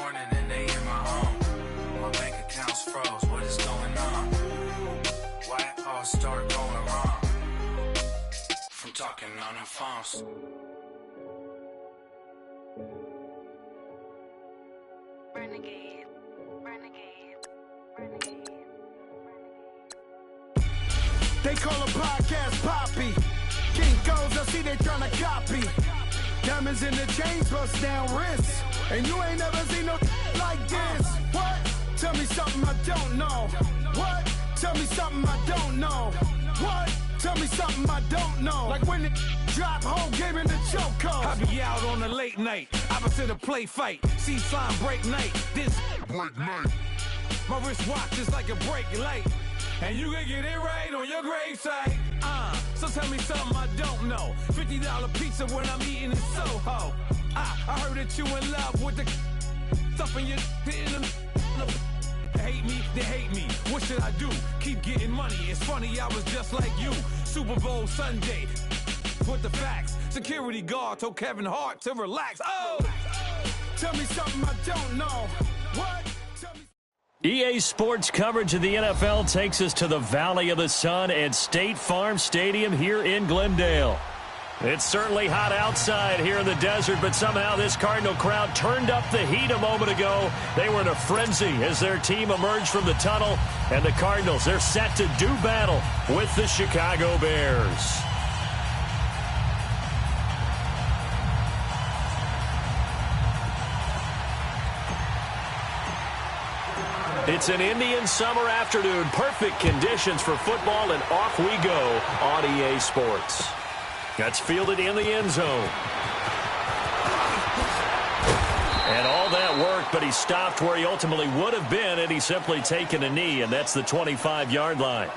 morning and they in my home. My bank account's froze, what is going on? Why it all start going wrong? From talking on the phones. Renegade, renegade, renegade. They call a podcast Poppy. King goes, I see they tryna copy. Diamonds in the chains, bust down wrists. And you ain't never seen no like this. What? Tell me something I don't know. What? Tell me something I don't know. What? Tell me something I don't know. Like when it drop, whole game in the chokehold. I be out on a late night, opposite a play fight. See slime break night, this break night. My wristwatch is like a break light. And you can get it right on your gravesite. So tell me something I don't know. $50 pizza when I'm eating in Soho. I heard that you in love with the stuff in your hate me, they hate me. What should I do? Keep getting money. It's funny, I was just like you. Super Bowl Sunday. With the facts. Security guard told Kevin Hart to relax. Oh! Tell me something I don't know. What? EA Sports coverage of the NFL takes us to the Valley of the Sun at State Farm Stadium here in Glendale. It's certainly hot outside here in the desert, but somehow this Cardinal crowd turned up the heat a moment ago. They were in a frenzy as their team emerged from the tunnel, and the Cardinals, they're set to do battle with the Chicago Bears. It's an Indian summer afternoon. Perfect conditions for football, and off we go on EA Sports. That's fielded in the end zone. And all that work, but he stopped where he ultimately would have been had he simply taken a knee, and that's the 25-yard line.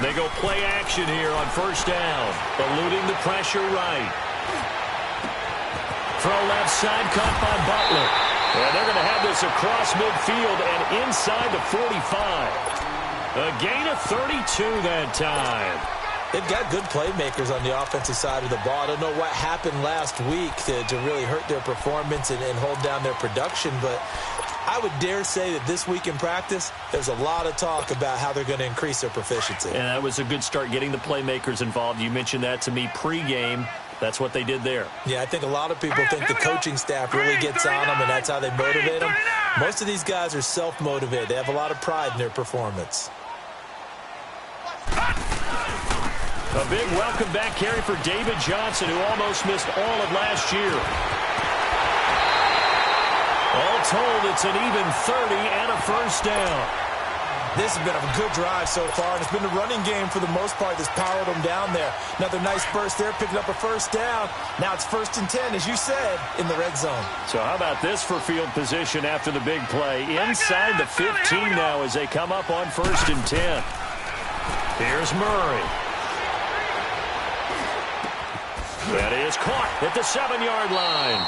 They go play action here on first down, eluding the pressure right. Throw left side, caught by Butler. And they're going to have this across midfield and inside the 45. A gain of 32 that time. They've got good playmakers on the offensive side of the ball. I don't know what happened last week to really hurt their performance and hold down their production, but I would dare say that this week in practice, there's a lot of talk about how they're going to increase their proficiency. And that was a good start getting the playmakers involved. You mentioned that to me pregame. That's what they did there. Yeah, I think a lot of people think the coaching staff really gets on them, and that's how they motivate them. Most of these guys are self-motivated. They have a lot of pride in their performance. A big welcome back carry for David Johnson, who almost missed all of last year. All told, it's an even 30 and a first down. This has been a good drive so far, and it's been the running game for the most part that's powered them down there. Another nice burst there, picking up a first down. Now it's 1st and 10, as you said, in the red zone. So how about this for field position after the big play? Inside the 15 now as they come up on 1st and 10. Here's Murray. That is caught at the 7-yard line.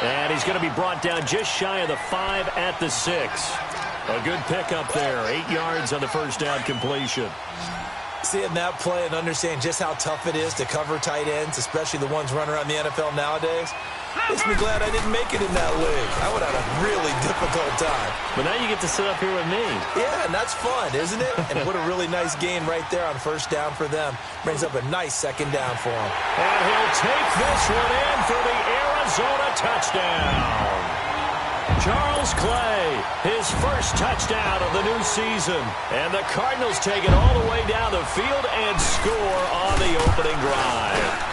And he's going to be brought down just shy of the 5 at the 6. A good pickup there. 8 yards on the first down completion. Seeing that play and understanding just how tough it is to cover tight ends, especially the ones running around the NFL nowadays, makes me glad I didn't make it in that league. I would have had a really difficult time. But now you get to sit up here with me. Yeah, and that's fun, isn't it? And what a really nice game right there on first down for them. Brings up a nice 2nd down for him. And he'll take this one in for the Arizona touchdown. Charles Clay, his first touchdown of the new season. And the Cardinals take it all the way down the field and score on the opening drive.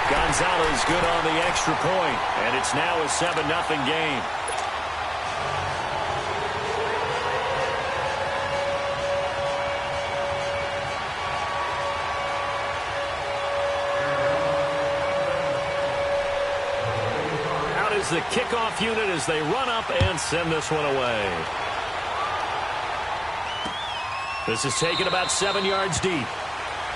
Gonzalez good on the extra point, and it's now a 7-0 game. The kickoff unit as they run up and send this one away. This is taken about 7 yards deep.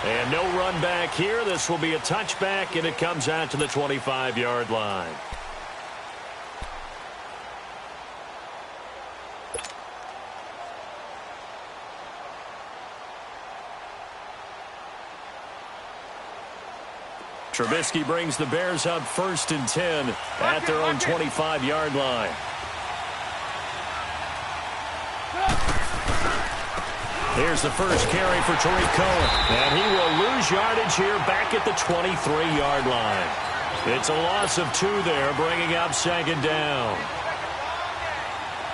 And no run back here. This will be a touchback, and it comes out to the 25-yard line. Trubisky brings the Bears up 1st and 10 at their own 25-yard line. Here's the first carry for Tariq Cohen. And he will lose yardage here back at the 23-yard line. It's a loss of 2 there, bringing up 2nd down.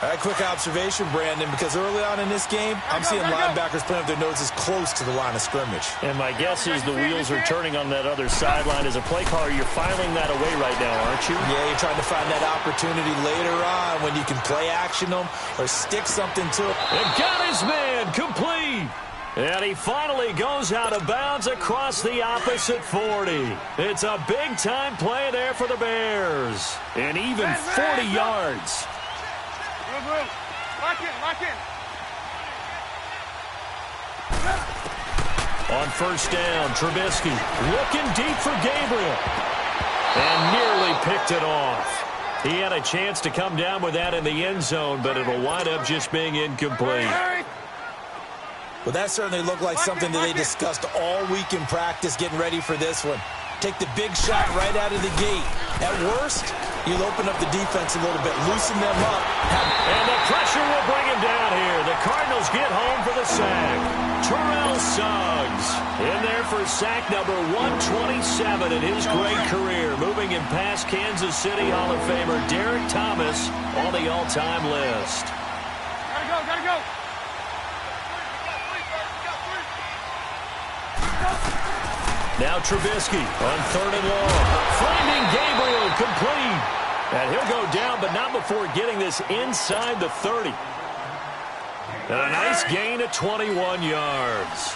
A quick observation, Brandon, because early on in this game, I'm seeing linebackers playing with their noses close to the line of scrimmage. And my guess is the wheels are turning on that other sideline. As a play caller, you're filing that away right now, aren't you? Yeah, you're trying to find that opportunity later on when you can play action them or stick something to it. And got his man complete. And he finally goes out of bounds across the opposite 40. It's a big-time play there for the Bears. And even 40 yards. Lock in. On 1st down, Trubisky looking deep for Gabriel. And nearly picked it off. He had a chance to come down with that in the end zone, but it'll wind up just being incomplete. Well, that certainly looked like something that they discussed all week in practice getting ready for this one. Take the big shot right out of the gate. At worst, you'll open up the defense a little bit, loosen them up. And the pressure will bring him down here. The Cardinals get home for the sack. Terrell Suggs in there for sack number 127 in his great career, moving him past Kansas City Hall of Famer Derek Thomas on the all-time list. Gotta go. Now Trubisky on 3rd and long. Finding Gabriel complete. And he'll go down, but not before getting this inside the 30. And a nice gain of 21 yards.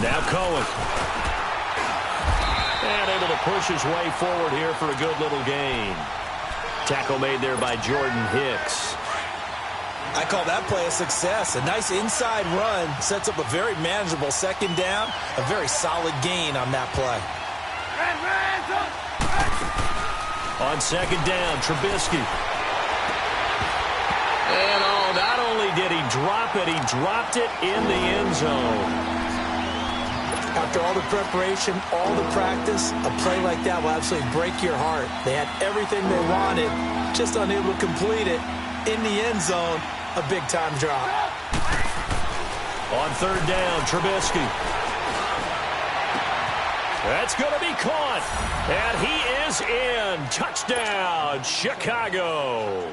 Now Cohen. And able to push his way forward here for a good little gain. Tackle made there by Jordan Hicks. I call that play a success. A nice inside run sets up a very manageable 2nd down. A very solid gain on that play. On 2nd down, Trubisky. And not only did he drop it, he dropped it in the end zone. After all the preparation, all the practice, a play like that will absolutely break your heart. They had everything they wanted, just unable to complete it. In the end zone, a big-time drop. On 3rd down, Trubisky. That's going to be caught. And he is in. Touchdown, Chicago.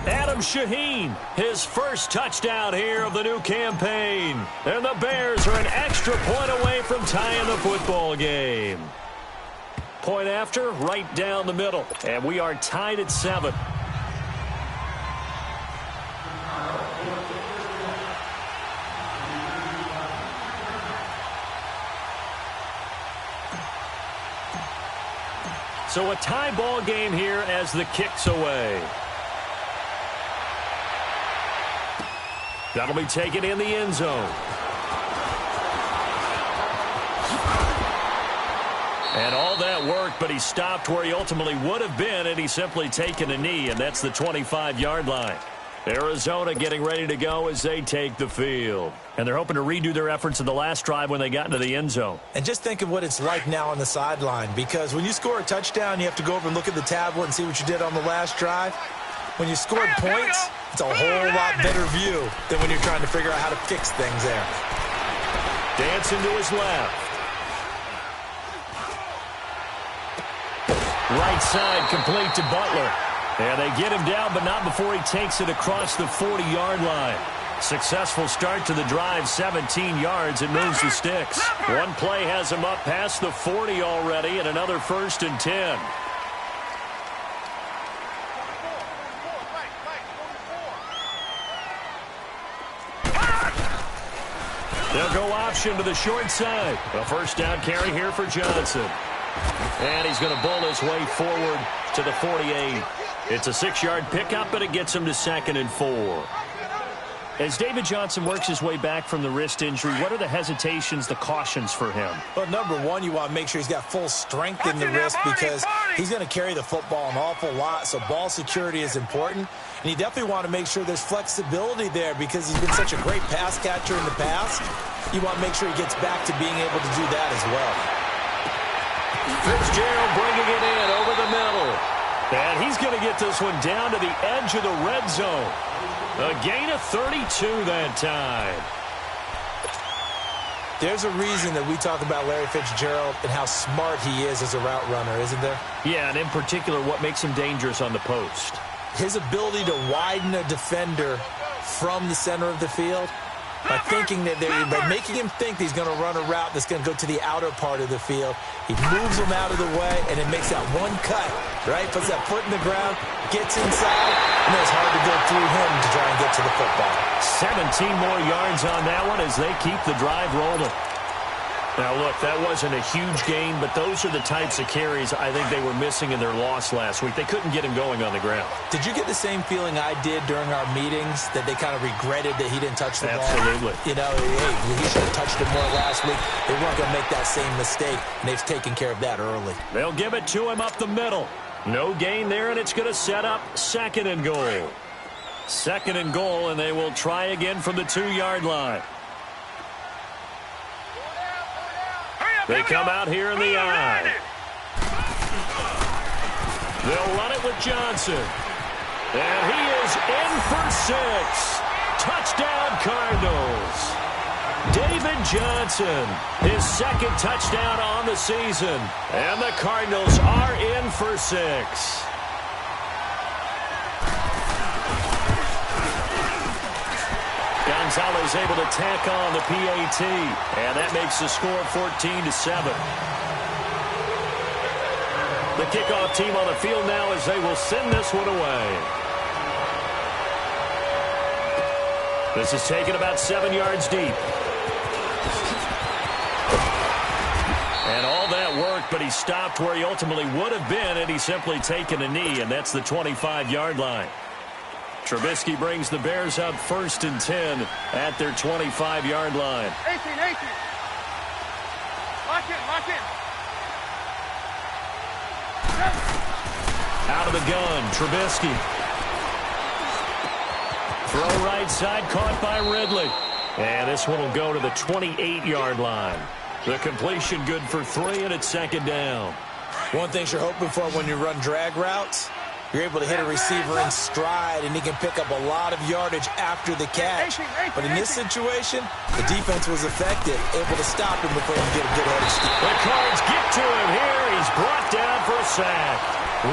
Adam Shaheen, his first touchdown here of the new campaign. And the Bears are an extra point away from tying the football game. Point after, right down the middle. And we are tied at 7. So a tie ball game here as the kick's away. That'll be taken in the end zone. And all that worked, but he stopped where he ultimately would have been, and he's simply taken a knee, and that's the 25-yard line. Arizona getting ready to go as they take the field. And they're hoping to redo their efforts in the last drive when they got into the end zone. And just think of what it's like now on the sideline, because when you score a touchdown, you have to go over and look at the tablet and see what you did on the last drive. When you scored points, it's a whole lot better view than when you're trying to figure out how to fix things there. Dancing to his left. Right side complete to Butler. And they get him down, but not before he takes it across the 40-yard line. Successful start to the drive, 17 yards, and moves the sticks. One play has him up past the 40 already, and another 1st and 10. They'll go option to the short side. A 1st down carry here for Johnson. And he's going to bull his way forward to the 48. It's a 6-yard pickup, but it gets him to 2nd and 4. As David Johnson works his way back from the wrist injury, what are the hesitations, the cautions for him? Well, number one, you want to make sure he's got full strength in the wrist, because he's going to carry the football an awful lot, so ball security is important. And you definitely want to make sure there's flexibility there because he's been such a great pass catcher in the past. You want to make sure he gets back to being able to do that as well. Fitzgerald bringing it in over the middle. And he's going to get this one down to the edge of the red zone. A gain of 32 that time. There's a reason that we talk about Larry Fitzgerald and how smart he is as a route runner, isn't there? Yeah, and in particular, what makes him dangerous on the post. His ability to widen a defender from the center of the field by making him think that he's going to run a route that's going to go to the outer part of the field. He moves him out of the way, and it makes that one cut, right? Puts that foot in the ground, gets inside, and it's hard to go through him to try and get to the football. 17 more yards on that one as they keep the drive rolling. Now, look, that wasn't a huge gain, but those are the types of carries I think they were missing in their loss last week. They couldn't get him going on the ground. Did you get the same feeling I did during our meetings, that they kind of regretted that he didn't touch the ball? Absolutely. You know, hey, he should have touched it more last week. They weren't going to make that same mistake, and they've taken care of that early. They'll give it to him up the middle. No gain there, and it's going to set up second and goal. Second and goal, and they will try again from the 2-yard line. They come out here in the I. They'll run it with Johnson. And he is in for 6. Touchdown, Cardinals. David Johnson, his second touchdown on the season. And the Cardinals are in for 6. Gonzalez able to tack on the PAT, and that makes the score 14-7. The kickoff team on the field now as they will send this one away. This is taken about 7 yards deep. And all that worked, but he stopped where he ultimately would have been had he simply taken a knee, and that's the 25-yard line. Trubisky brings the Bears up 1st and 10 at their 25-yard line. 18. Lock in. Out of the gun, Trubisky. Throw right side, caught by Ridley. And this one will go to the 28-yard line. The completion good for 3, and it's second down. One thing you're hoping for when you run drag routes, you're able to hit a receiver in stride, and he can pick up a lot of yardage after the catch. But in this situation, the defense was effective, able to stop him before he can get a good head of steam. The Cards get to him here. He's brought down for a sack.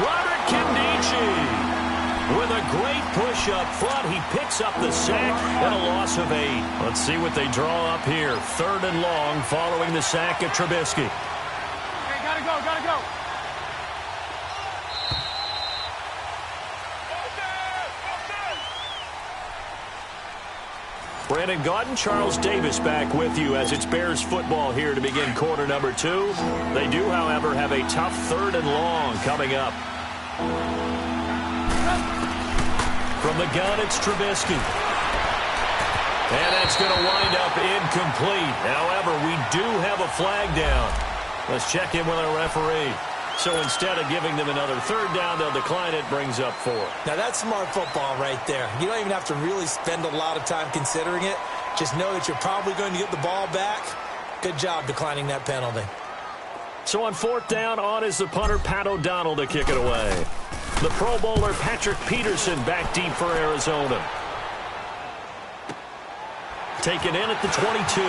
Robert Kingjian with a great push up front. He picks up the sack and a loss of 8. Let's see what they draw up here. 3rd and long following the sack of Trubisky. Okay, gotta go. Brandon Gaudin, Charles Davis back with you as it's Bears football here to begin quarter number 2. They do, however, have a tough 3rd and long coming up. From the gun, it's Trubisky. And that's going to wind up incomplete. However, we do have a flag down. Let's check in with our referee. So instead of giving them another 3rd down, they'll decline it, brings up 4. Now, that's smart football right there. You don't even have to really spend a lot of time considering it. Just know that you're probably going to get the ball back. Good job declining that penalty. So on 4th down, on is the punter, Pat O'Donnell, to kick it away. The Pro Bowler, Patrick Peterson, back deep for Arizona. Taken in at the 22.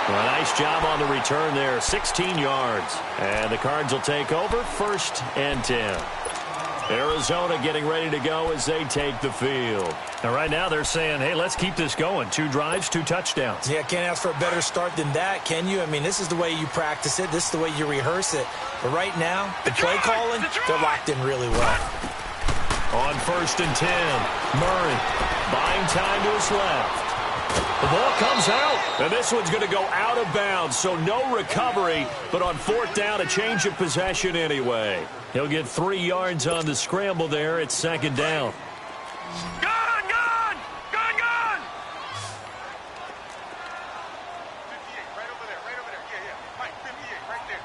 Well, a nice job on the return there, 16 yards. And the Cards will take over 1st and 10. Arizona getting ready to go as they take the field. And right now they're saying, hey, let's keep this going. 2 drives, 2 touchdowns. Yeah, can't ask for a better start than that, can you? I mean, this is the way you practice it. This is the way you rehearse it. But right now, the play calling, they're locked in really well. On 1st and 10, Murray buying time to his left. The ball comes out, and this one's going to go out of bounds, so no recovery, but on 4th down, a change of possession anyway. He'll get 3 yards on the scramble there. It's 2nd down. Gone! 58, right over there. Yeah. Mike, 58, right there.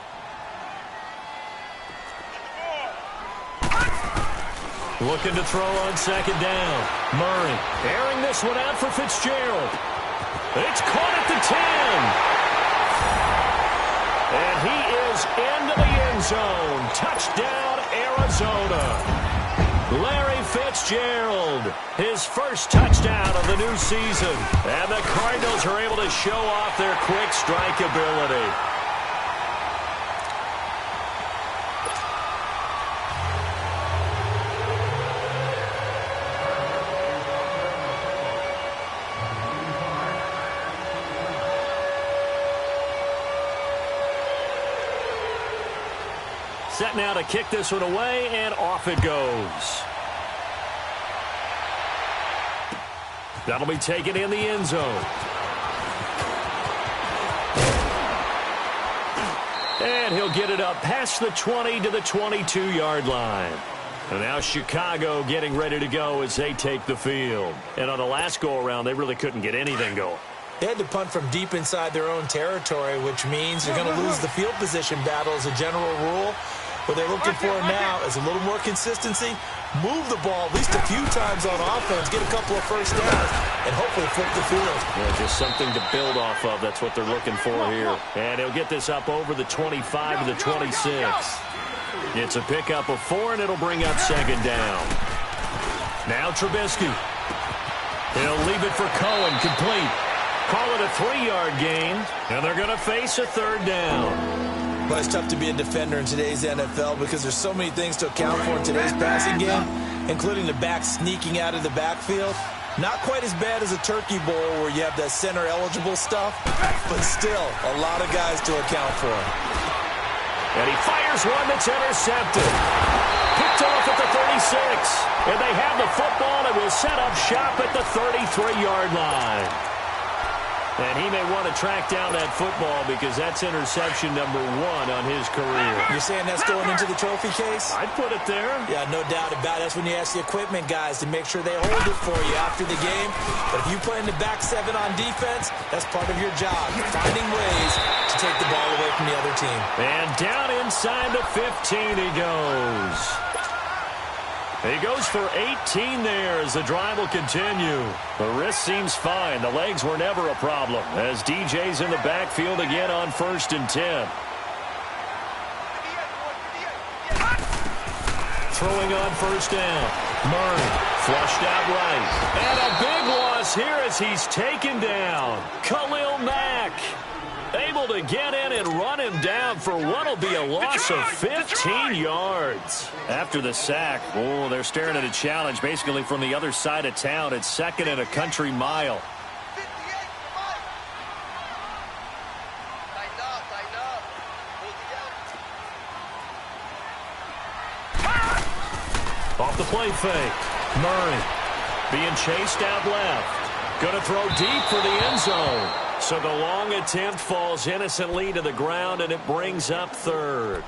Looking to throw on second down. Murray airing this one out for Fitzgerald. It's caught at the 10. And he is into the end zone. Touchdown, Arizona. Larry Fitzgerald, his first touchdown of the new season. And the Cardinals are able to show off their quick strike ability. Set now to kick this one away, and off it goes. That'll be taken in the end zone. And he'll get it up past the 20 to the 22-yard line. And now Chicago getting ready to go as they take the field. And on the last go-around, they really couldn't get anything going. They had to punt from deep inside their own territory, which means you're going to lose the field position battle as a general rule. What they're looking for now is a little more consistency, move the ball at least a few times on offense, get a couple of first downs, and hopefully flip the field. Yeah, just something to build off of. That's what they're looking for here. And he'll get this up over the 25 to the 26. It's a pickup of 4, and it'll bring up second down. Now Trubisky. He'll leave it for Cohen, complete. Call it a 3-yard gain, and they're going to face a third down. Well, it's tough to be a defender in today's NFL because there's so many things to account for in today's passing game, including the back sneaking out of the backfield. Not quite as bad as a turkey bowl where you have that center-eligible stuff, but still a lot of guys to account for. And he fires one that's intercepted. Picked off at the 36. And they have the football and will set up shop at the 33-yard line. And he may want to track down that football because that's interception number 1 on his career. You're saying that's going into the trophy case? I'd put it there. Yeah, no doubt about it. That's when you ask the equipment guys to make sure they hold it for you after the game. But if you play in the back 7 on defense, that's part of your job, finding ways to take the ball away from the other team. And down inside the 15 he goes. He goes for 18 there as the drive will continue. The wrist seems fine. The legs were never a problem as DJ's in the backfield again on 1st and 10. Throwing on first down. Murray flushed out right. And a big loss here as he's taken down. Khalil Mack able to get in and run him down for what will be a loss of 15 yards. After the sack, oh, they're staring at a challenge basically from the other side of town. It's 2nd and a country mile. Off the play fake. Murray being chased out left. Going to throw deep for the end zone. So the long attempt falls innocently to the ground, and it brings up 3rd.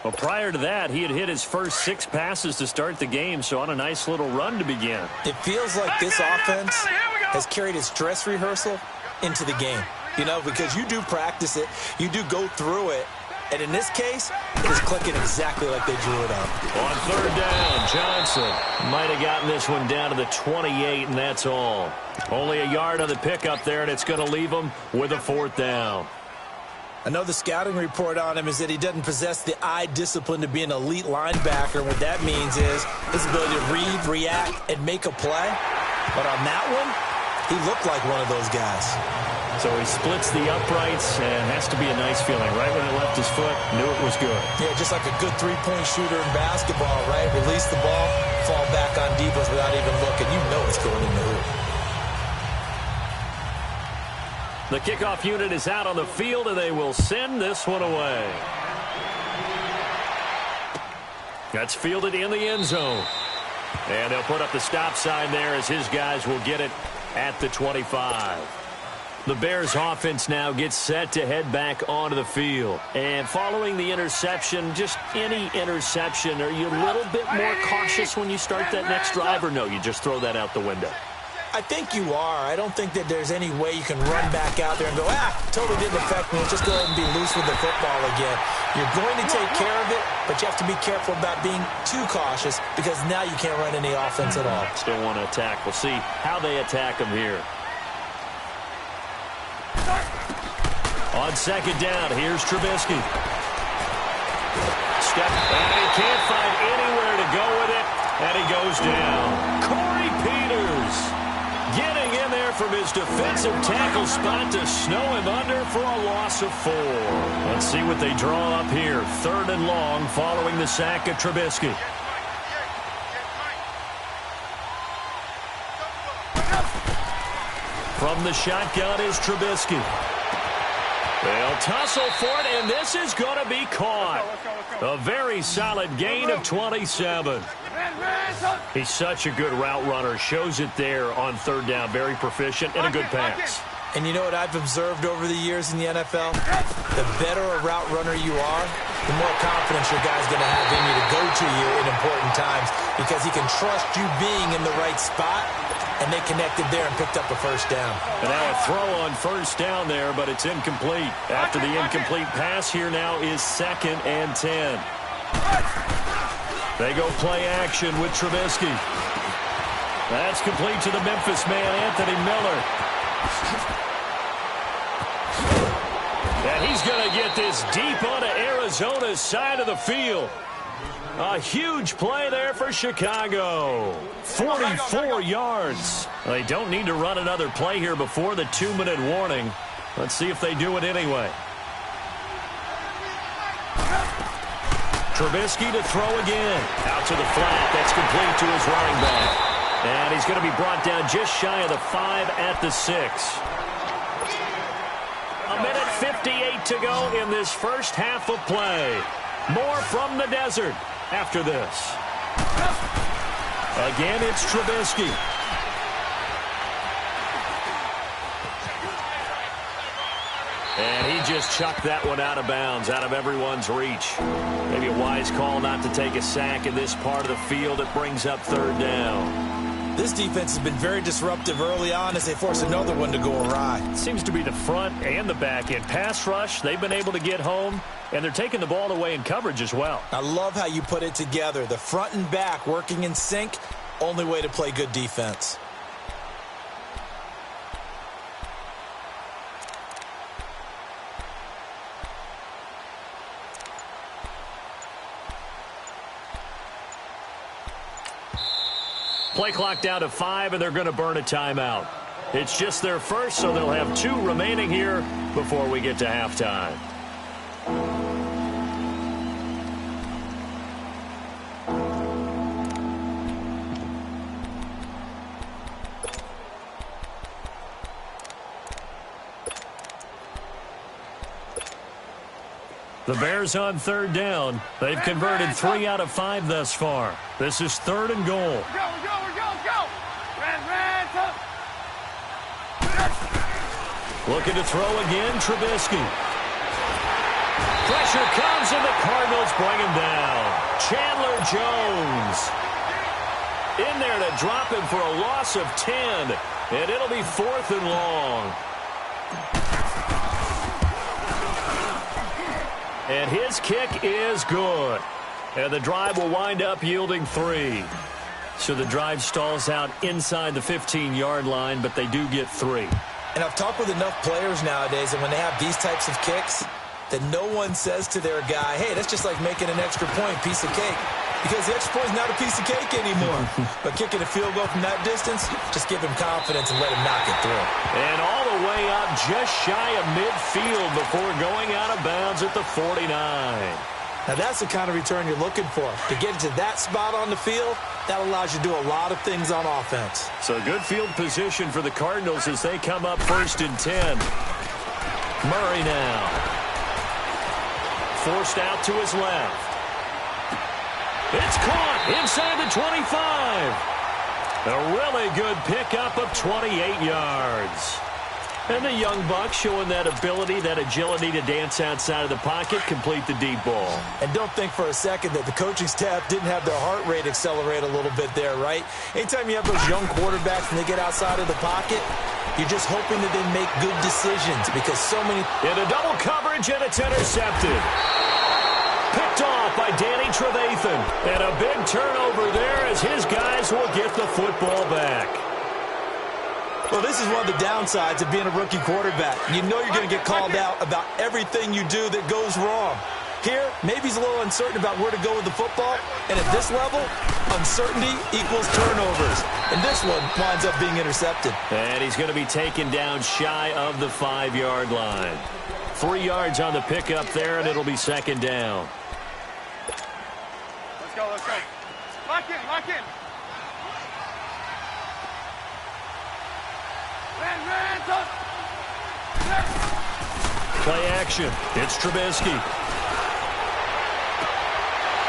Well, prior to that, he had hit his first 6 passes to start the game, so on a nice little run to begin. It feels like this offense has carried its dress rehearsal into the game. You know, because you do practice it, you do go through it, and in this case, it is clicking exactly like they drew it up. On 3rd down, Johnson might have gotten this one down to the 28, and that's all. Only a yard on the pickup there, and it's going to leave him with a 4th down. I know the scouting report on him is that he doesn't possess the eye discipline to be an elite linebacker. What that means is his ability to read, react, and make a play. But on that one, he looked like one of those guys. So he splits the uprights, and has to be a nice feeling. Right when it left his foot, knew it was good. Yeah, just like a good three-point shooter in basketball, right? Release the ball, fall back on defense without even looking. You know it's going in the hoop. The kickoff unit is out on the field, and they will send this one away. That's fielded in the end zone. And they'll put up the stop sign there as his guys will get it at the 25. The Bears offense now gets set to head back onto the field. And following the interception, just any interception, are you a little bit more cautious when you start that next drive, or no, you just throw that out the window? I think you are. I don't think that there's any way you can run back out there and go, totally didn't affect me. Just go ahead and be loose with the football again. You're going to take care of it, but you have to be careful about being too cautious because now you can't run any offense at all. Still want to attack. We'll see how they attack him here. On second down, here's Trubisky. Step, and he can't find anywhere to go with it, and he goes down. Corey Peters getting in there from his defensive tackle spot to snow him under for a loss of 4. Let's see what they draw up here. 3rd and long following the sack of Trubisky. From the shotgun is Trubisky. They'll tussle for it, and this is going to be caught. A very solid gain of 27. He's such a good route runner. Shows it there on 3rd down. Very proficient and a good pass. And you know what I've observed over the years in the NFL? The better a route runner you are, the more confidence your guy's going to have in you to go to you in important times because he can trust you being in the right spot. And they connected there and picked up the 1st down. And now a throw on 1st down there, but it's incomplete. After the incomplete pass, here now is 2nd and 10. They go play action with Trubisky. That's complete to the Memphis man, Anthony Miller. And he's going to get this deep onto Arizona's side of the field. A huge play there for Chicago. 44 yards. They don't need to run another play here before the 2-minute warning. Let's see if they do it anyway. Trubisky to throw again. Out to the flat. That's complete to his running back. And he's going to be brought down just shy of the 5 at the 6. A minute 58 to go in this first half of play. More from the desert after this. Again, it's Trubisky. And he just chucked that one out of bounds, out of everyone's reach. Maybe a wise call not to take a sack in this part of the field. It brings up 3rd down. This defense has been very disruptive early on as they force another one to go awry. It seems to be the front and the back end. Pass rush, they've been able to get home, and they're taking the ball away in coverage as well. I love how you put it together. The front and back working in sync, only way to play good defense. Play clock down to 5, and they're going to burn a timeout. It's just their first, so they'll have 2 remaining here before we get to halftime. The Bears on 3rd down. They've converted 3 out of 5 thus far. This is 3rd and goal. Looking to throw again, Trubisky. Pressure comes, and the Cardinals bring him down. Chandler Jones in there to drop him for a loss of 10, and it'll be 4th and long. And his kick is good. And the drive will wind up yielding 3. So the drive stalls out inside the 15-yard line, but they do get 3. And I've talked with enough players nowadays, and when they have these types of kicks, that no one says to their guy, hey, that's just like making an extra point, piece of cake. Because the extra point is not a piece of cake anymore. But kicking a field goal from that distance, just give him confidence and let him knock it through. And all the way up just shy of midfield before going out of bounds at the 49. Now that's the kind of return you're looking for. To get to that spot on the field, that allows you to do a lot of things on offense. So good field position for the Cardinals as they come up 1st and 10. Murray now. Forced out to his left. It's caught inside the 25. A really good pickup of 28 yards. And the young buck showing that ability, that agility to dance outside of the pocket, complete the deep ball. And don't think for a second that the coaching staff didn't have their heart rate accelerate a little bit there, right? Anytime you have those young quarterbacks and they get outside of the pocket, you're just hoping that they make good decisions because so many... Into double coverage, and it's intercepted. Picked off by Danny Trevathan. And a big turnover there as his guys will get the football back. Well, this is one of the downsides of being a rookie quarterback. You know you're going to get called out about everything you do that goes wrong. Here, maybe he's a little uncertain about where to go with the football. And at this level, uncertainty equals turnovers. And this one winds up being intercepted. And he's going to be taken down shy of the 5-yard line. 3 yards on the pickup there, and it'll be second down. Let's go, let's go. Lock in, lock in. Play action. It's Trubisky.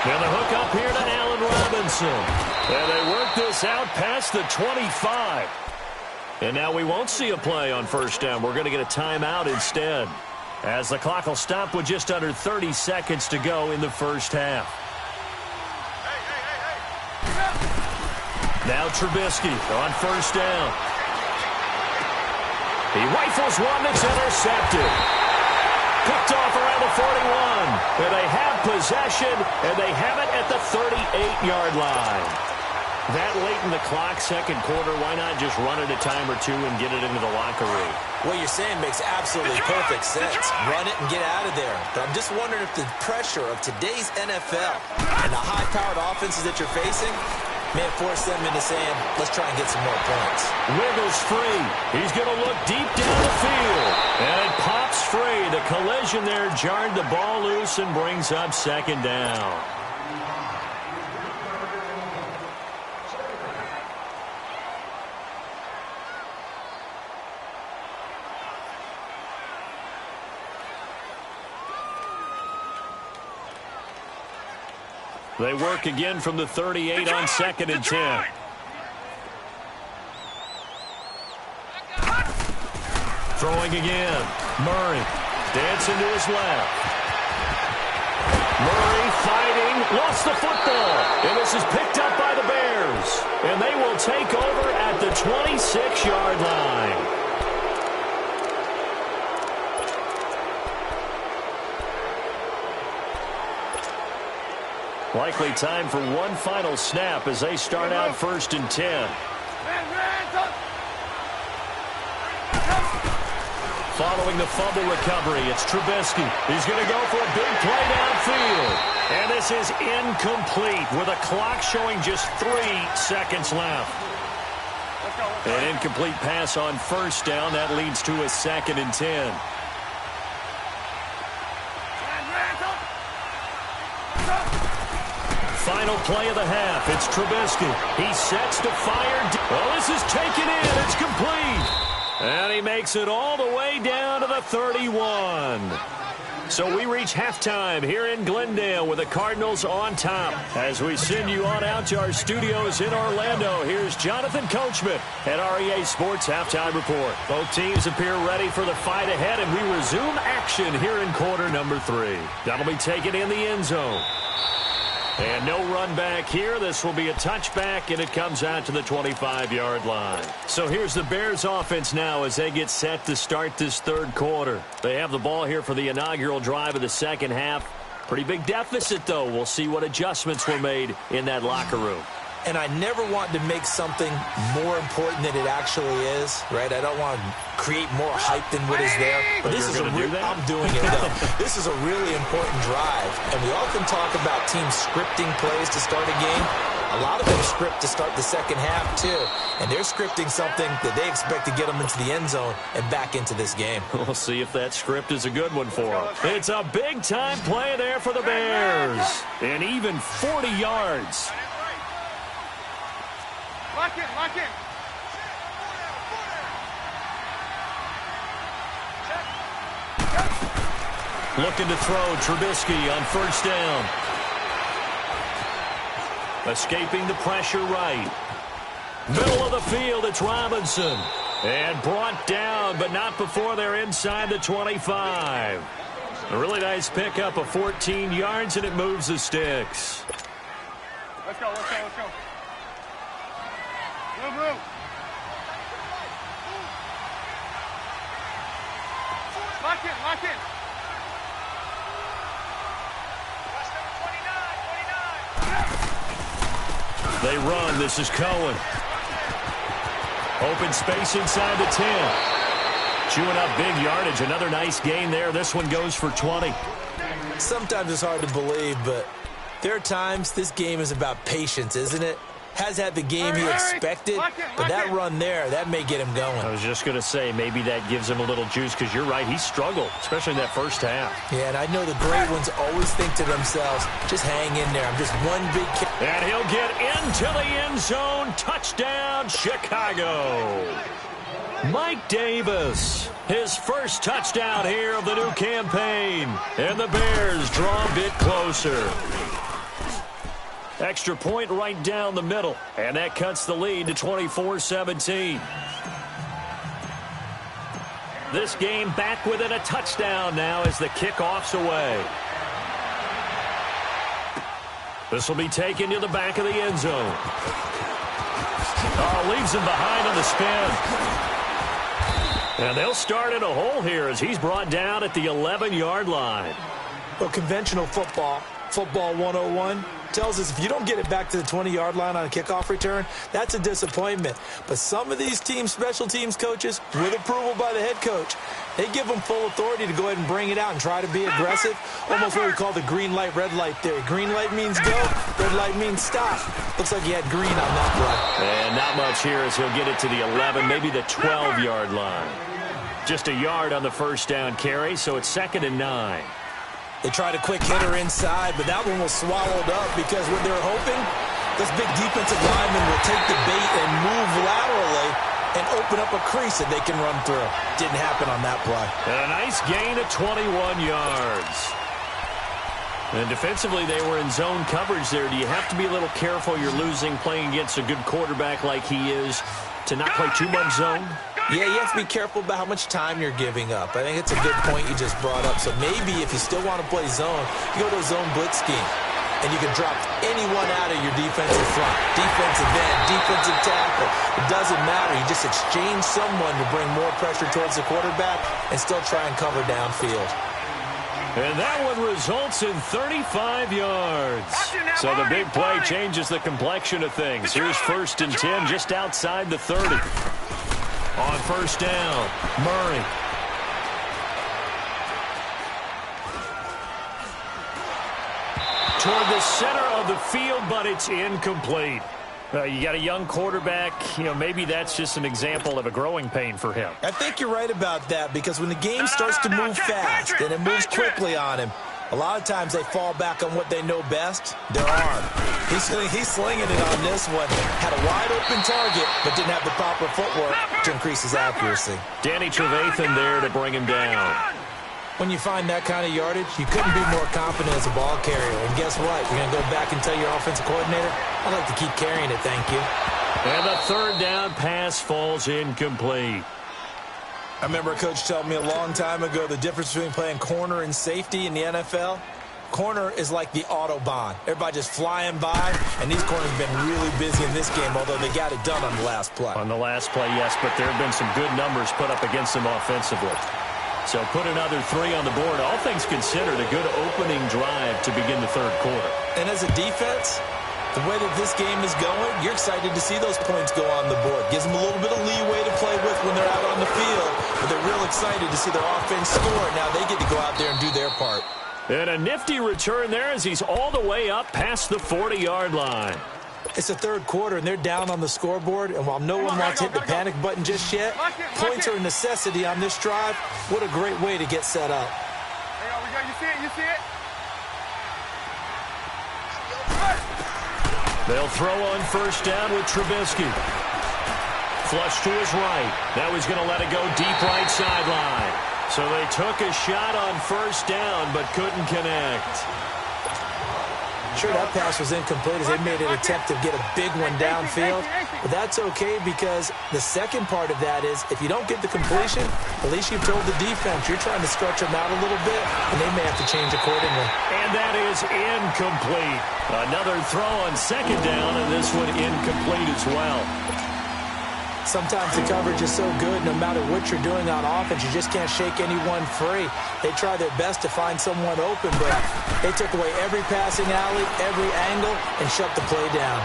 And the hook up here to Allen Robinson. And they work this out past the 25. And now we won't see a play on first down. We're going to get a timeout instead, as the clock will stop with just under 30 seconds to go in the first half. Now Trubisky on first down. He rifles one that's intercepted. Picked off around the 41. And they have possession, and they have it at the 38-yard line. That late in the clock, second quarter, why not just run it a time or two and get it into the locker room? What you're saying makes absolutely perfect sense. Run it and get out of there. But I'm just wondering if the pressure of today's NFL and the high-powered offenses that you're facing may have forced them into saying, let's try and get some more points. Wiggles free. He's going to look deep down the field. And it pops free. The collision there jarred the ball loose and brings up second down. They work again from the 38 on second and 10. Throwing again. Murray dancing to his left. Murray fighting. Lost the football. And this is picked up by the Bears. And they will take over at the 26-yard line. Likely time for one final snap as they start out first and 10. Following the fumble recovery, it's Trubisky. He's going to go for a big play downfield. And this is incomplete with a clock showing just 3 seconds left. An incomplete pass on first down. That leads to a second and 10. Final play of the half. It's Trubisky. He sets to fire. Well, this is taken in. It's complete. And he makes it all the way down to the 31. So we reach halftime here in Glendale with the Cardinals on top. As we send you on out to our studios in Orlando, here's Jonathan Coachman at REA Sports Halftime Report. Both teams appear ready for the fight ahead, and we resume action here in quarter number 3. That'll be taken in the end zone. And no run back here. This will be a touchback, and it comes out to the 25-yard line. So here's the Bears offense now as they get set to start this third quarter. They have the ball here for the inaugural drive of the second half. Pretty big deficit, though. We'll see what adjustments were made in that locker room. And I never want to make something more important than it actually is, right? I don't want to create more hype than what is there. But this is I'm doing it, though. This is a really important drive. And we often talk about teams scripting plays to start a game. A lot of them script to start the second half, too. And they're scripting something that they expect to get them into the end zone and back into this game. We'll see if that script is a good one for them. It's a big-time play there for the Bears. And even 40 yards. Lock in, lock in. Looking to throw Trubisky on first down. Escaping the pressure right. Middle of the field, it's Robinson. And brought down, but not before they're inside the 25. A really nice pickup of 14 yards, and it moves the sticks. Let's go. Move. Lock in. They run. This is Cohen. Open space inside the 10. Chewing up big yardage. Another nice gain there. This one goes for 20. Sometimes it's hard to believe, but there are times this game is about patience, isn't it? Has had the game he expected, but that run there, that may get him going. I was just going to say, maybe that gives him a little juice, because you're right, he struggled, especially in that first half. Yeah, and I know the great ones always think to themselves, just hang in there. I'm just one big kick. And he'll get into the end zone. Touchdown, Chicago. Mike Davis, his first touchdown here of the new campaign. And the Bears draw a bit closer. Extra point right down the middle. And that cuts the lead to 24-17. This game back within a touchdown now as the kickoff's away. This will be taken to the back of the end zone. Oh, leaves him behind on the spin. And they'll start in a hole here as he's brought down at the 11-yard line. Well, conventional football 101, tells us if you don't get it back to the 20-yard line on a kickoff return, that's a disappointment. But some of these teams, special teams coaches, with approval by the head coach, they give them full authority to go ahead and bring it out and try to be aggressive. Almost what we call the green light, red light theory. Green light means go, red light means stop. Looks like he had green on that play. And not much here as he'll get it to the 11, maybe the 12-yard line. Just a yard on the first down carry, so it's 2nd and 9. They tried a quick hitter inside, but that one was swallowed up because what they're hoping, this big defensive lineman will take the bait and move laterally and open up a crease that they can run through. Didn't happen on that play. And a nice gain of 21 yards. And defensively, they were in zone coverage there. Do you have to be a little careful you're losing playing against a good quarterback like he is to not play too much zone? Yeah, you have to be careful about how much time you're giving up. I think it's a good point you just brought up. So maybe if you still want to play zone, you go to a zone blitz scheme. And you can drop anyone out of your defensive front. Defensive end, defensive tackle. It doesn't matter. You just exchange someone to bring more pressure towards the quarterback and still try and cover downfield. And that one results in 35 yards. So the big play changes the complexion of things. Here's 1st and 10 just outside the 30. On first down, Murray. Toward the center of the field, but it's incomplete. You got a young quarterback. Maybe that's just an example of a growing pain for him. I think you're right about that because when the game starts to move fast and it moves quickly on him, a lot of times they fall back on what they know best, their arm. He's slinging it on this one. Had a wide-open target, but didn't have the proper footwork to increase his accuracy. Danny Trevathan there to bring him down. When you find that kind of yardage, you couldn't be more confident as a ball carrier. And guess what? You're going to go back and tell your offensive coordinator, I'd like to keep carrying it, thank you. And the 3rd down pass falls incomplete. I remember a coach telling me a long time ago the difference between playing corner and safety in the NFL. Corner is like the Autobahn. Everybody just flying by, and these corners have been really busy in this game, although they got it done on the last play. On the last play, yes, but there have been some good numbers put up against them offensively. So put another 3 on the board. All things considered, a good opening drive to begin the 3rd quarter. And as a defense, the way that this game is going, you're excited to see those points go on the board. Gives them a little bit of leeway to play with when they're out on the field, but they're real excited to see their offense score. Now they get to go out there and do their part. And a nifty return there as he's all the way up past the 40-yard line. It's the 3rd quarter, and they're down on the scoreboard, and while no one wants to hit the panic button just yet, points are a necessity on this drive. What a great way to get set up. You see it? You see it? They'll throw on first down with Trubisky. Flush to his right. Now he's going to let it go deep right sideline. So they took a shot on first down but couldn't connect. Sure, that pass was incomplete as they made an attempt to get a big one downfield. But that's okay because the second part of that is if you don't get the completion, at least you've told the defense you're trying to stretch them out a little bit, and they may have to change accordingly. And that is incomplete. Another throw on second down, and this one incomplete as well. Sometimes the coverage is so good, no matter what you're doing on offense, you just can't shake anyone free. They try their best to find someone open, but they took away every passing alley, every angle, and shut the play down.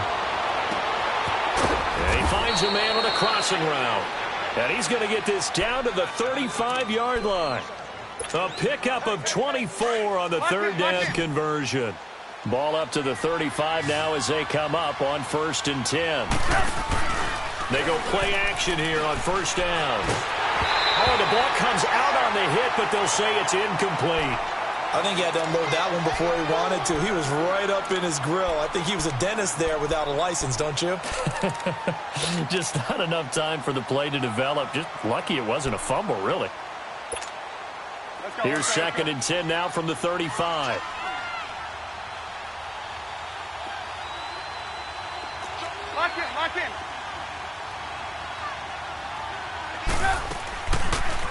And he finds a man on a crossing route. And he's going to get this down to the 35-yard line. A pickup of 24 on the third down conversion. Ball up to the 35 now as they come up on 1st and 10. They go play action here on first down. Oh, the ball comes out on the hit, but they'll say it's incomplete. I think he had to unload that one before he wanted to. He was right up in his grill. I think he was a dentist there without a license, don't you? Just not enough time for the play to develop. Just lucky it wasn't a fumble, really. Here's 2nd and 10 now from the 35. Lock in.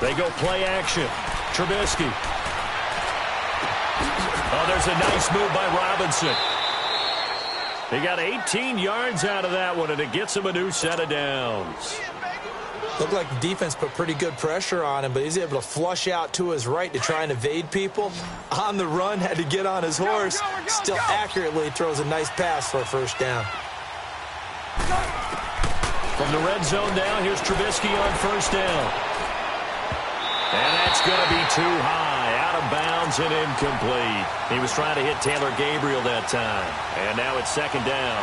They go play action. Trubisky. Oh, there's a nice move by Robinson. He got 18 yards out of that one, and it gets him a new set of downs. Looked like the defense put pretty good pressure on him, but he's able to flush out to his right to try and evade people. On the run, had to get on his horse. Still accurately throws a nice pass for a first down. From the red zone down, here's Trubisky on first down. And that's going to be too high, out of bounds and incomplete. He was trying to hit Taylor Gabriel that time. And now it's 2nd down.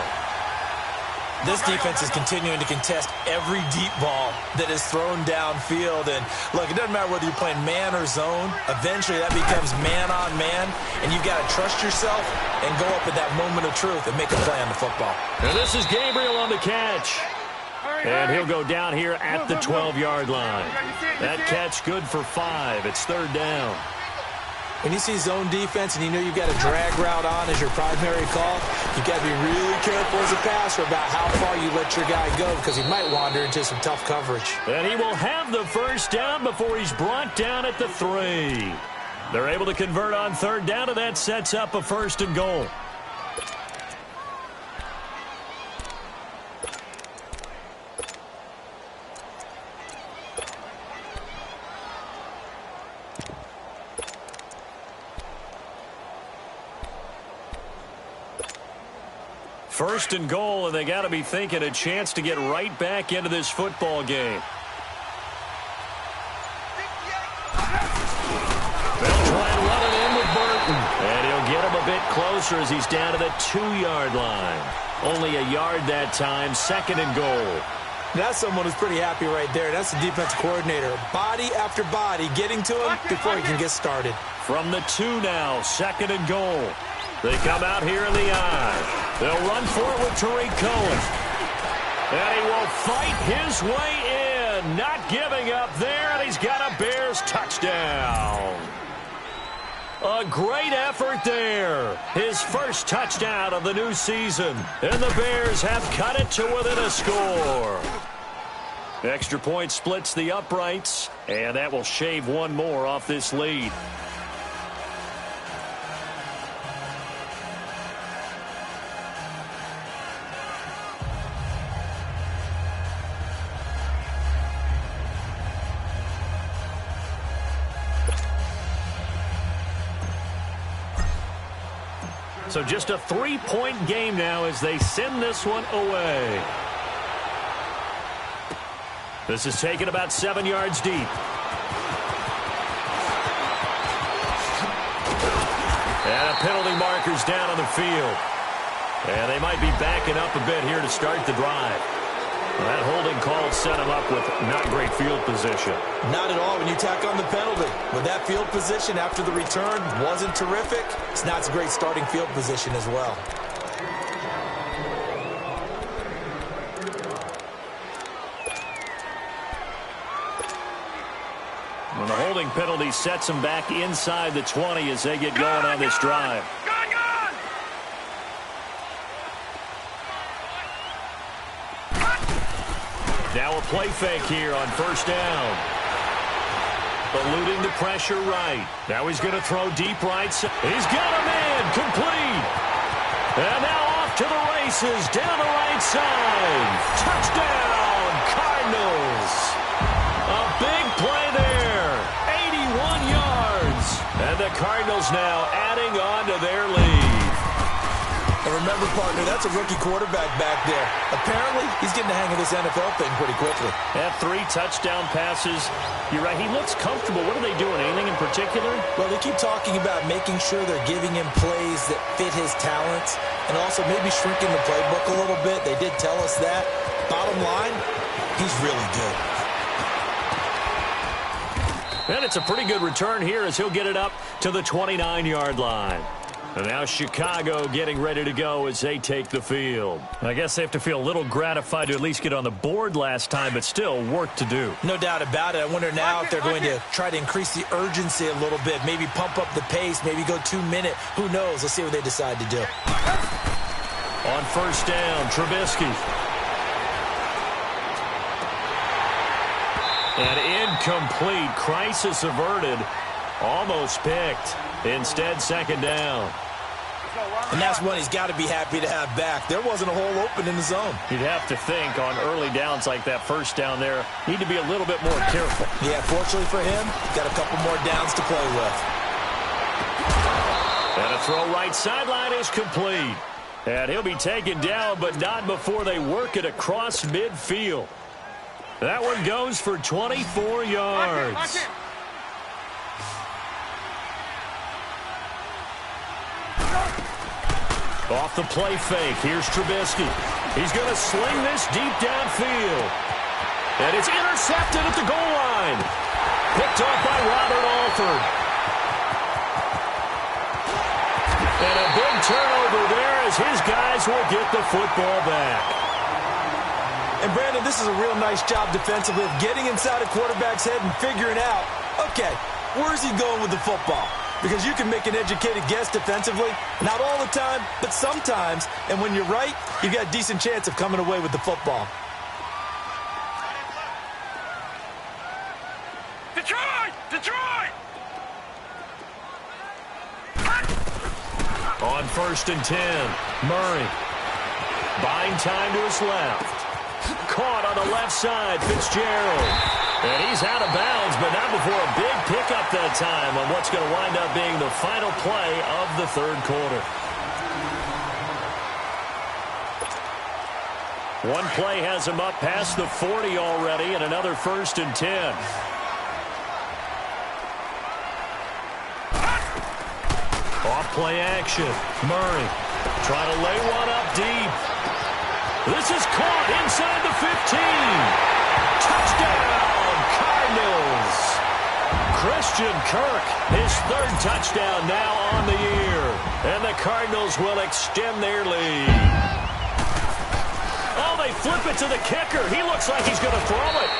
This defense is continuing to contest every deep ball that is thrown downfield. And, look, it doesn't matter whether you're playing man or zone. Eventually that becomes man on man. And you've got to trust yourself and go up at that moment of truth and make a play on the football. And this is Gabriel on the catch. And he'll go down here at the 12-yard line. That catch good for 5. It's 3rd down. When you see zone defense and you know you've got a drag route on as your primary call, you've got to be really careful as a passer about how far you let your guy go because he might wander into some tough coverage. And he will have the first down before he's brought down at the 3. They're able to convert on 3rd down, and that sets up a 1st and goal. First and goal, and they got to be thinking a chance to get right back into this football game. They'll try and run it in with Burton. And he'll get him a bit closer as he's down to the 2-yard line. Only a yard that time, 2nd and goal. That's someone who's pretty happy right there. That's the defensive coordinator. Body after body getting to him before he can get started. From the 2 now, 2nd and goal. They come out here in the eye. They'll run for it with Tariq Cohen. And he will fight his way in. Not giving up there, and he's got a Bears touchdown. A great effort there. His first touchdown of the new season. And the Bears have cut it to within a score. Extra point splits the uprights, and that will shave one more off this lead. So just a 3-point game now as they send this one away. This is taken about 7 yards deep. And a penalty marker's down on the field. And they might be backing up a bit here to start the drive. Well, that holding call set him up with not great field position. Not at all when you tack on the penalty. With that field position after the return wasn't terrific, it's not a great starting field position as well. When the holding penalty sets them back inside the 20 as they get going on this drive. Now a play fake here on first down. Eluding the pressure right. Now he's going to throw deep right. He's got a man. Complete. And now off to the races. Down the right side. Touchdown, Cardinals. A big play there. 81 yards. And the Cardinals now adding on to their lead. And remember, partner, that's a rookie quarterback back there. Apparently, he's getting the hang of this NFL thing pretty quickly. Had 3 touchdown passes. You're right, he looks comfortable. What are they doing? Anything in particular? Well, they keep talking about making sure they're giving him plays that fit his talents and also maybe shrinking the playbook a little bit. They did tell us that. Bottom line, he's really good. And it's a pretty good return here as he'll get it up to the 29-yard line. And now Chicago getting ready to go as they take the field. I guess they have to feel a little gratified to at least get on the board last time, but still work to do. No doubt about it. I wonder now if they're going to try to increase the urgency a little bit, maybe pump up the pace, maybe go 2-minute. Who knows? Let's see what they decide to do. On first down, Trubisky. And incomplete. Crisis averted. Almost picked. Instead, second down. And that's one he's got to be happy to have back. There wasn't a hole open in the zone. You'd have to think on early downs like that first down there, need to be a little bit more careful. Yeah, fortunately for him, got a couple more downs to play with. And a throw right sideline is complete. And he'll be taken down, but not before they work it across midfield. That one goes for 24 yards. Off the play fake, here's Trubisky. He's going to sling this deep downfield. And it's intercepted at the goal line. Picked off by Robert Alford. And a big turnover there as his guys will get the football back. And Brandon, this is a real nice job defensively of getting inside a quarterback's head and figuring out, okay, where's he going with the football? Because you can make an educated guess defensively. Not all the time, but sometimes. And when you're right, you got a decent chance of coming away with the football. Detroit! Detroit! On first and 10, Murray. Buying time to his left. Caught on the left side, Fitzgerald. And he's out of bounds, but not before a big pickup that time on what's going to wind up being the final play of the third quarter. One play has him up past the 40 already, and another first and 10. Off play action. Murray trying to lay one up deep. This is caught inside the 15. Touchdown, Cardinals. Christian Kirk, his third touchdown now on the year. And the Cardinals will extend their lead. Oh, they flip it to the kicker. He looks like he's going to throw it.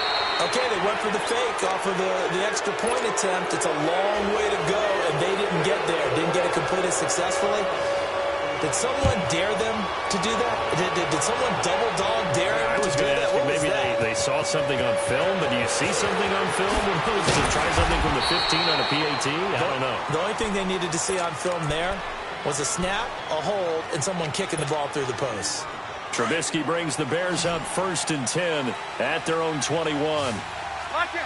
Okay, they went for the fake off of the extra point attempt. It's a long way to go, and they didn't get there. Didn't get it completed successfully. Did someone dare them to do that? Did someone double dog dare them to do that? What was maybe that? they saw something on film, but do you see something on film to try something from the 15 on a PAT? I don't know. The only thing they needed to see on film there was a snap, a hold, and someone kicking the ball through the post. Trubisky brings the Bears up first and 10 at their own 21. Lock in.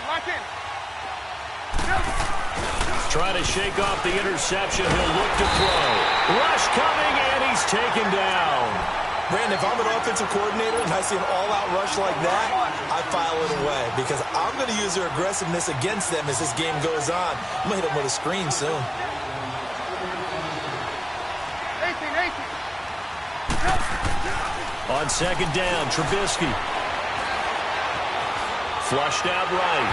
Trying to shake off the interception. He'll look to throw. Rush coming, and he's taken down. Brandon, if I'm an offensive coordinator and I see an all-out rush like that, I file it away because I'm going to use their aggressiveness against them as this game goes on. I'm going to hit them with a screen soon. 18. On second down, Trubisky. Flushed out right.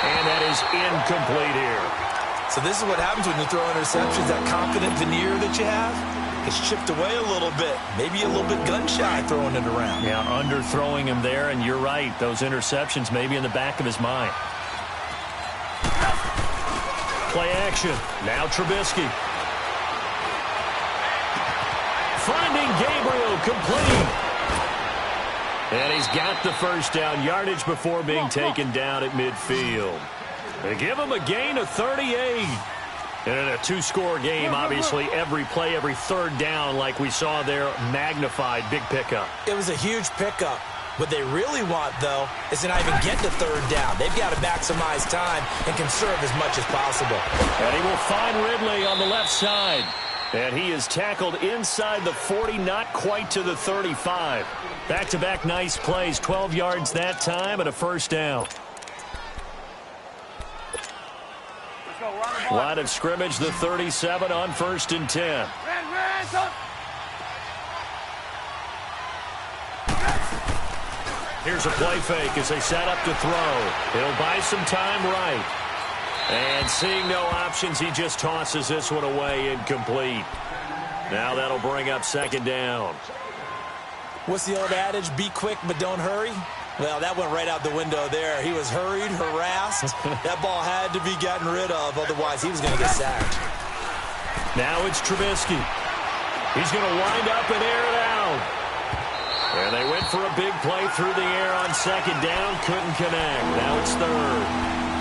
And that is incomplete here. So this is what happens when you throw interceptions. That confident veneer that you have is chipped away a little bit. Maybe a little bit gun-shy throwing it around. Yeah, underthrowing him there, and you're right. Those interceptions may be in the back of his mind. Play action. Now Trubisky. Finding Gabriel complete. And he's got the first down, yardage before being taken down at midfield. They give him a gain of 38. And in a two-score game, obviously, every play, every third down, like we saw there, magnified, big pickup. It was a huge pickup. What they really want, though, is to not even get to third down. They've got to maximize time and conserve as much as possible. And he will find Ridley on the left side. And he is tackled inside the 40, not quite to the 35. Back-to-back nice plays, 12 yards that time and a first down. Line of scrimmage, the 37 on 1st and 10. Here's a play fake as they set up to throw. He'll buy some time right. And seeing no options, he just tosses this one away incomplete. Now that'll bring up 2nd down. What's the old adage? Be quick, but don't hurry. Well, that went right out the window there. He was hurried, harassed. That ball had to be gotten rid of, otherwise he was going to get sacked. Now it's Trubisky. He's going to wind up and air it out. And they went for a big play through the air on 2nd down. Couldn't connect. Now it's 3rd.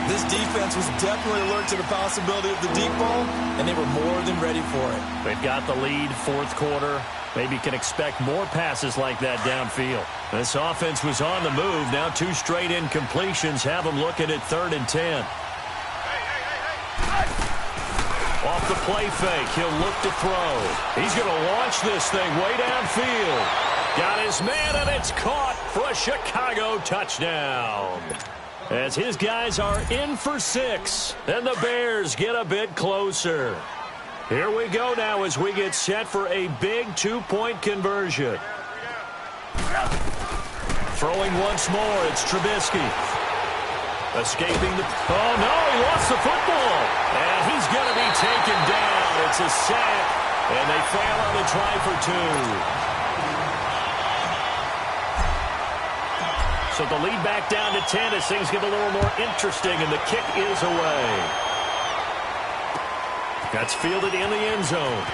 This defense was definitely alert to the possibility of the deep ball, and they were more than ready for it. They've got the lead, 4th quarter. Maybe can expect more passes like that downfield. This offense was on the move. Now 2 straight incompletions have them looking at 3rd and 10. Off the play fake, he'll look to throw. He's going to launch this thing way downfield. Got his man, and it's caught for a Chicago touchdown. As his guys are in for 6, and the Bears get a bit closer. Here we go now as we get set for a big 2-point conversion. Throwing once more, it's Trubisky. Escaping the... Oh, no, he lost the football. And he's going to be taken down. It's a sack, and they fail on the try for 2. So the lead back down to 10 as things get a little more interesting, and the kick is away. That's fielded in the end zone.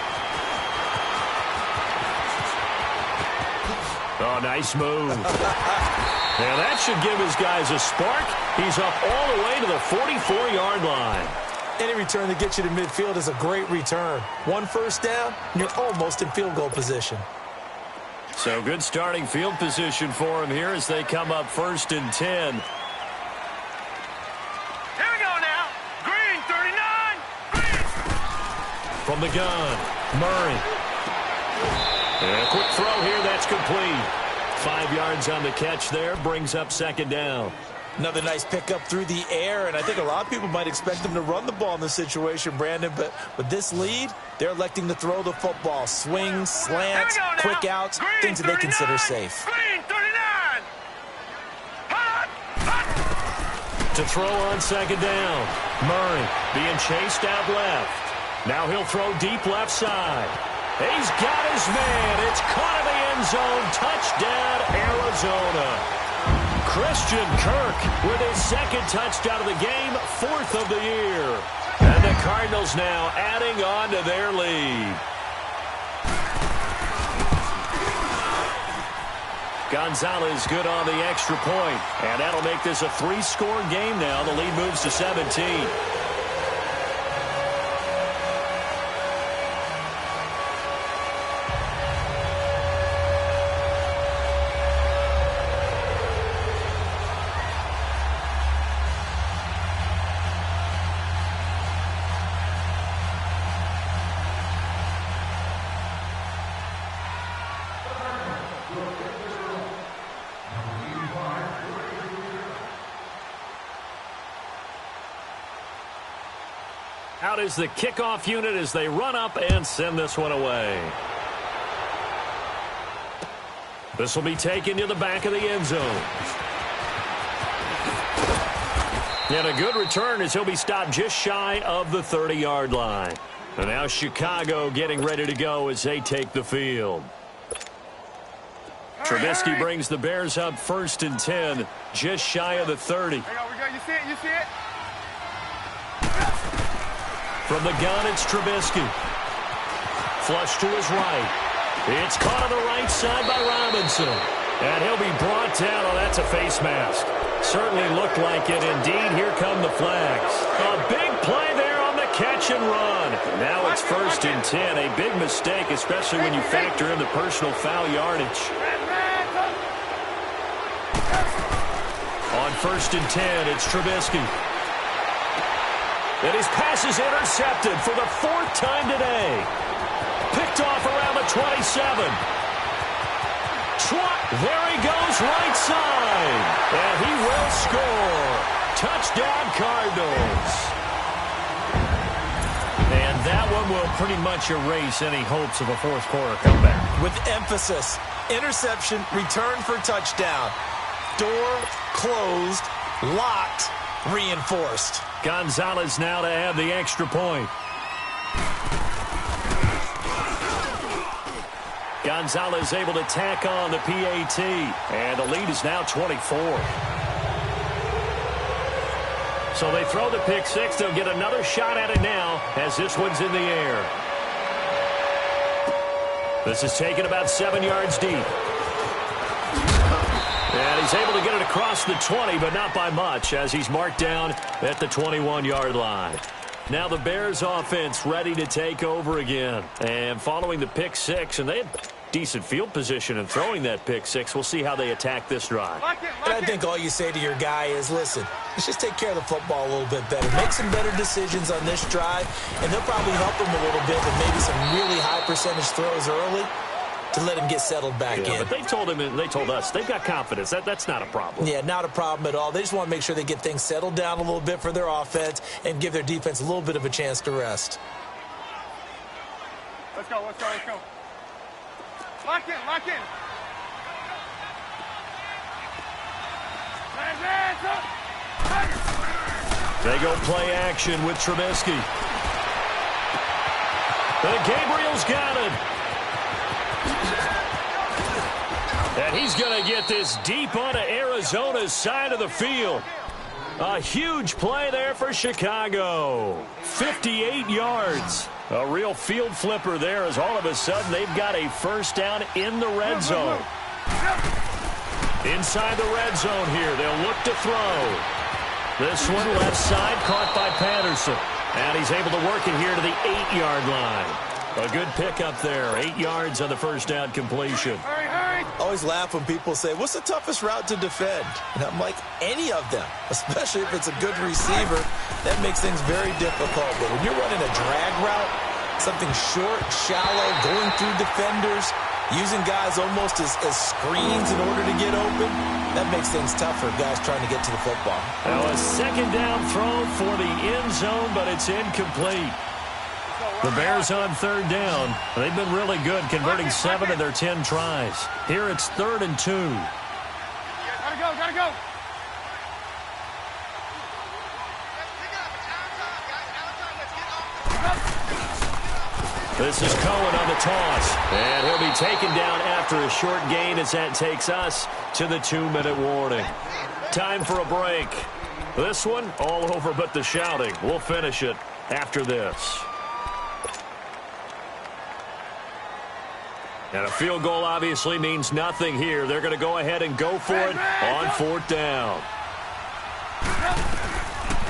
Oh, nice move. Now that should give his guys a spark. He's up all the way to the 44-yard line. Any return that gets you to midfield is a great return. 1 first down, and you're almost in field goal position. So good starting field position for him here as they come up 1st and 10. Here we go now. Green, 39. Green. From the gun, Murray. And a quick throw here, that's complete. 5 yards on the catch there, brings up 2nd down. Another nice pickup through the air, and I think a lot of people might expect them to run the ball in this situation, Brandon, but with this lead, they're electing to throw the football. Swings, slants, quick outs, green, things that they consider safe. Green, 39. Hot, hot. To throw on 2nd down. Murray being chased out left. Now he'll throw deep left side. He's got his man. It's caught in the end zone. Touchdown, Arizona. Christian Kirk with his 2nd touchdown of the game, 4th of the year. And the Cardinals now adding on to their lead. Gonzalez good on the extra point. And that'll make this a 3-score game now. The lead moves to 17. Out is the kickoff unit as they run up and send this one away. This will be taken to the back of the end zone. And a good return as he'll be stopped just shy of the 30-yard line. And now Chicago getting ready to go as they take the field. Trubisky brings the Bears up 1st and 10, just shy of the 30. You see it? You see it? From the gun, it's Trubisky. Flush to his right. It's caught on the right side by Robinson. And he'll be brought down. Oh, that's a face mask. Certainly looked like it. Indeed, here come the flags. A big play there on the catch and run. Now it's 1st and 10. A big mistake, especially when you factor in the personal foul yardage. On 1st and 10, it's Trubisky. And his pass is intercepted for the 4th time today. Picked off around the 27. There he goes, right side. And he will score. Touchdown, Cardinals. And that one will pretty much erase any hopes of a fourth quarter comeback. With emphasis, interception, return for touchdown. Door closed, locked, reinforced. Gonzalez now to add the extra point. Gonzalez able to tack on the PAT. And the lead is now 24. So they throw the pick six. They'll get another shot at it now as this one's in the air. This is taken about 7 yards deep. And he's able to get it across the 20, but not by much as he's marked down at the 21-yard line. Now the Bears offense ready to take over again. And following the pick six, and they had decent field position in throwing that pick six. We'll see how they attack this drive. And I think all you say to your guy is, listen, let's just take care of the football a little bit better. Make some better decisions on this drive, and they'll probably help him a little bit with maybe some really high percentage throws early to let him get settled back in. But they told him, and they told us, they've got confidence. That's not a problem. Yeah, not a problem at all. They just want to make sure they get things settled down a little bit for their offense and give their defense a little bit of a chance to rest. Let's go, let's go, let's go. Lock in, lock in. They go play action with Trubisky. And Gabriel's got it. And he's going to get this deep onto Arizona's side of the field. A huge play there for Chicago. 58 yards. A real field flipper there as all of a sudden they've got a first down in the red zone. Inside the red zone here, they'll look to throw. This one left side caught by Patterson. And he's able to work it here to the 8-yard line. A good pickup there. 8 yards on the first down completion. Hurry, hurry. Always laugh when people say, what's the toughest route to defend? And I'm like, any of them, especially if it's a good receiver. That makes things very difficult. But when you're running a drag route, something short, shallow, going through defenders, using guys almost as screens in order to get open, that makes things tough for guys trying to get to the football. Now a second down throw for the end zone, but it's incomplete. The Bears on third down. They've been really good, converting 7 of their 10 tries. Here it's 3rd and 2. Gotta go, gotta go. This is Cohen on the toss. And he'll be taken down after a short gain as that takes us to the 2-minute warning. Time for a break. This one all over but the shouting. We'll finish it after this. And a field goal obviously means nothing here. They're going to go ahead and go for it on 4th down.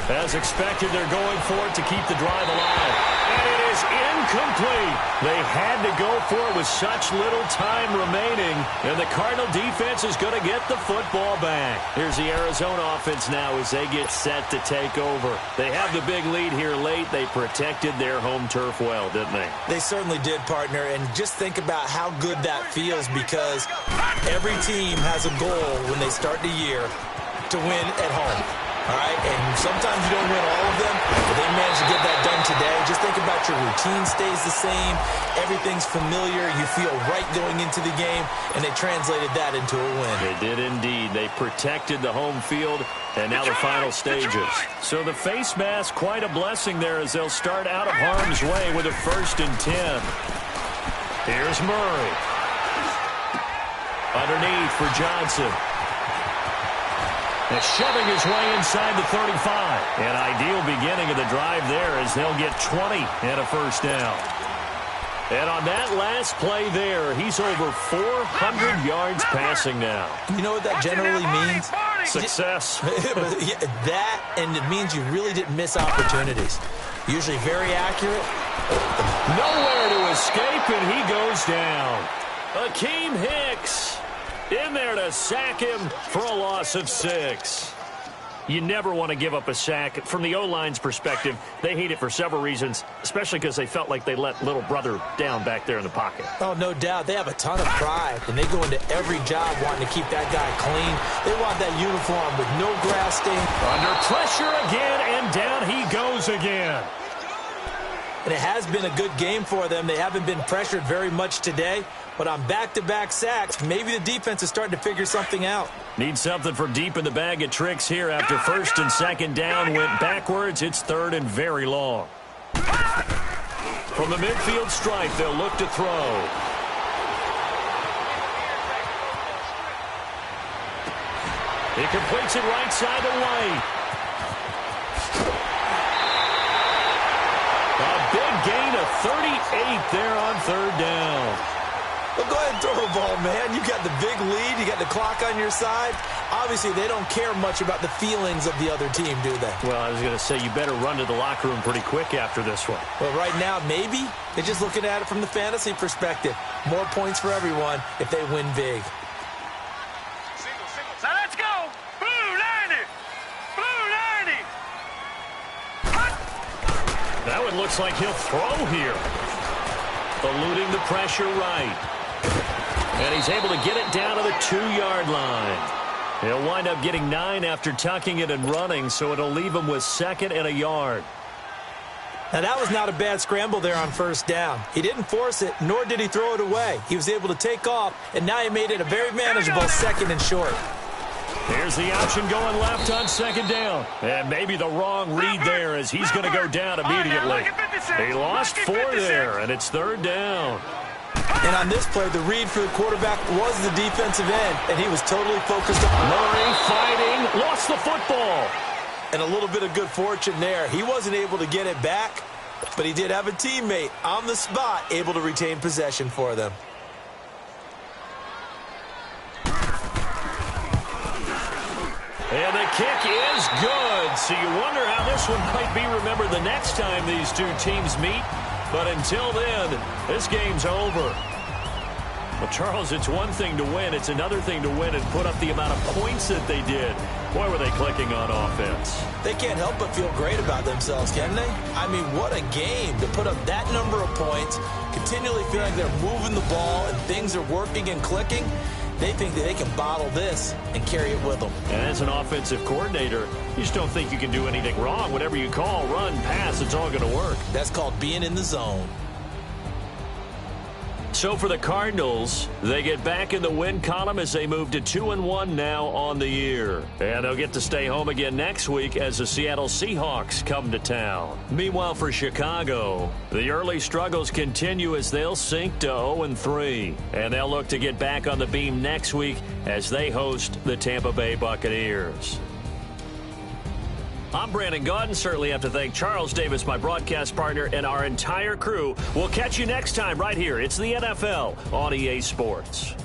As expected, they're going for it to keep the drive alive. And it is incomplete. They had to go for it with such little time remaining. And the Cardinal defense is going to get the football back. Here's the Arizona offense now as they get set to take over. They have the big lead here late. They protected their home turf well, didn't they? They certainly did, partner. And just think about how good that feels, because every team has a goal when they start the year to win at home. All right, and sometimes you don't win all of them, but they managed to get that done today. Just think about your routine stays the same. Everything's familiar. You feel right going into the game, and they translated that into a win. They did indeed. They protected the home field, and now the final stages. So the face mask, quite a blessing there as they'll start out of harm's way with a 1st and 10. Here's Murray. Underneath for Johnson. And shoving his way inside the 35. An ideal beginning of the drive there as they'll get 20 and a first down. And on that last play there, he's over 400 yards passing now. You know what that generally means? Success. That, and it means you really didn't miss opportunities. Usually very accurate. Nowhere to escape, and he goes down. Akeem Hicks in there to sack him for a loss of 6. You never want to give up a sack. From the O-line's perspective, they hate it for several reasons, especially because they felt like they let little brother down back there in the pocket. Oh, no doubt. They have a ton of pride, and they go into every job wanting to keep that guy clean. They want that uniform with no grass stain. Under pressure again, and down he goes again. And it has been a good game for them. They haven't been pressured very much today, but on back-to-back sacks, maybe the defense is starting to figure something out. Need something from deep in the bag of tricks here after first and second down went backwards. It's third and very long. From the midfield stripe, they'll look to throw. He completes it right side to White. A big gain of 38 there on third down. Well, go ahead and throw the ball, man. You got the big lead. You got the clock on your side. Obviously, they don't care much about the feelings of the other team, do they? Well, I was going to say, you better run to the locker room pretty quick after this one. Well, right now, maybe. They're just looking at it from the fantasy perspective. More points for everyone if they win big. Now let's go. Blue 90. Blue 90. That one looks like he'll throw here. Eluding the pressure right. And he's able to get it down to the 2-yard line. He'll wind up getting 9 after tucking it and running, so it'll leave him with 2nd and a yard. Now, that was not a bad scramble there on first down. He didn't force it, nor did he throw it away. He was able to take off, and now he made it a very manageable 2nd and short. Here's the option going left on 2nd down. And maybe the wrong read there as he's going to go down immediately. He lost 4 there, and it's 3rd down. And on this play, the read for the quarterback was the defensive end, and he was totally focused on Murray fighting, lost the football. And a little bit of good fortune there. He wasn't able to get it back, but he did have a teammate on the spot able to retain possession for them. And the kick is good. So you wonder how this one might be remembered the next time these two teams meet. But until then, this game's over. Well, Charles, it's one thing to win. It's another thing to win and put up the amount of points that they did. Boy, were they clicking on offense. They can't help but feel great about themselves, can they? I mean, what a game to put up that number of points, continually feel like they're moving the ball and things are working and clicking. They think that they can bottle this and carry it with them. And as an offensive coordinator, you just don't think you can do anything wrong. Whatever you call, run, pass, it's all going to work. That's called being in the zone. So for the Cardinals, they get back in the win column as they move to 2-1 now on the year. And they'll get to stay home again next week as the Seattle Seahawks come to town. Meanwhile, for Chicago, the early struggles continue as they'll sink to 0-3. And they'll look to get back on the beam next week as they host the Tampa Bay Buccaneers. I'm Brandon Gaudin. Certainly have to thank Charles Davis, my broadcast partner, and our entire crew. We'll catch you next time right here. It's the NFL on EA Sports.